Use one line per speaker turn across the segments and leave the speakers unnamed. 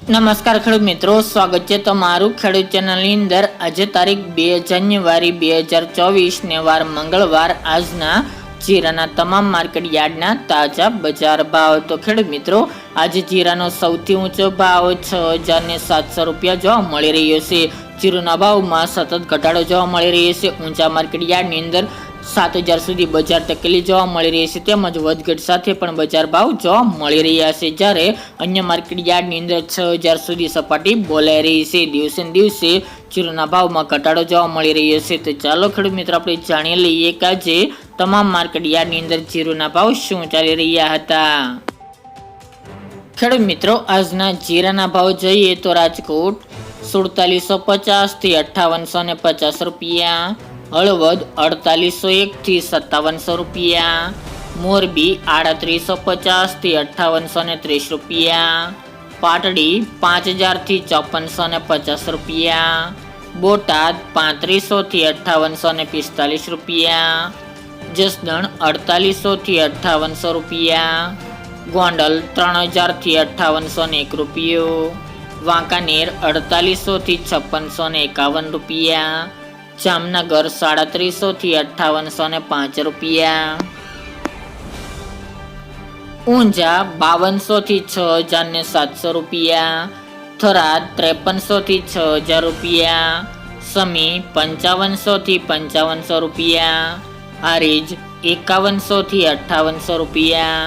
નમસ્કાર ખેડૂત મિત્રો, સ્વાગત છે તમારું ખેડૂત ચેનલની અંદર। આજે તારીખ 2 જાન્યુઆરી 2024 ને વાર મંગળવાર। આજના જીરાના તમામ માર્કેટ યાર્ડના તાજા બજાર ભાવ। તો ખેડૂત મિત્રો, આજે જીરાનો સૌથી ઊંચો ભાવ 6,700 રૂપિયા જોવા મળી રહ્યો છે। જીરુના ભાવમાં સતત ઘટાડો જોવા મળી રહ્યો છે। ઊંચા માર્કેટ યાર્ડની અંદર 7,000 સુધી બજાર ટકેલી જોવા મળી રહી છે, તેમજ વધઘટ સાથે પણ બજાર ભાવ જોવા મળી રહ્યા છે, જ્યારે અન્ય માર્કેટ યાર્ડની અંદર 6,000 સુધી સપાટી બોલાઈ રહી છે। દિવસે ને દિવસે જીરુના ભાવમાં ઘટાડો જોવા મળી રહ્યો છે। તો ચાલો ખેડૂત મિત્રો, આપણે જાણી લઈએ કે આજે તમામ માર્કેટ યાર્ડની અંદર જીરુના ભાવ શું ચાલી રહ્યા હતા। ખેડૂત મિત્રો, આજના જીરાના ભાવ જોઈએ તો રાજકોટ 4750 થી 5850 રૂપિયા, હળવદ 4801 થી 5700 રૂપિયા, મોરબી 3850 થી 5830 રૂપિયા, પાટડી 5000 થી 5450 રૂપિયા, બોટાદ 3500 થી 5845 રૂપિયા, જસદણ 4800 થી 5800 રૂપિયા, ગોંડલ 3000 થી 5801 રૂપિયો, વાંકાનેર 4800 થી 5651 રૂપિયા, જામનગર 3700 થી 5805 રૂપિયા, ઊંઝા 5200 થી 6700 રૂપિયા, થરાદ 5300 થી 6000 રૂપિયા, સમી 5500 થી 5500 રૂપિયા, હારીજ 5100 થી 5800 રૂપિયા,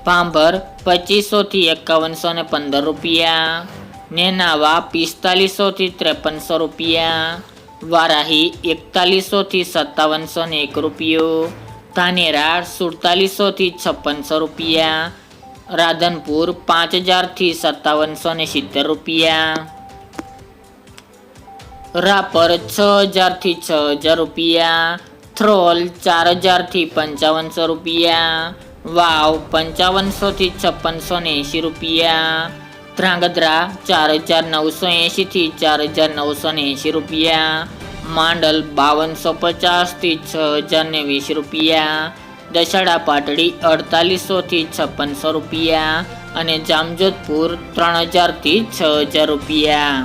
ભાંભર 2500 થી 5115 રૂપિયા, નેનાવા 4500 થી 5300 રૂપિયા, વારાહી 4100 થી 5701 રૂપિયો, ધાનેરા 4700 થી 5600 રૂપિયા, રાધનપુર 5000 થી 5770 રૂપિયા, રાપર 6000 થી 6000 રૂપિયા, થ્રોલ 4000 થી 5500 રૂપિયા, વાવ 5500 થી 5680 રૂપિયા, ધ્રાંગધ્રા 4980 થી 4980 રૂપિયા, માંડલ 5250 થી 6020 રૂપિયા, દશાડા પાટડી 4800 થી 5600 રૂપિયા અને જામજોધપુર 3000 થી 6000 રૂપિયા।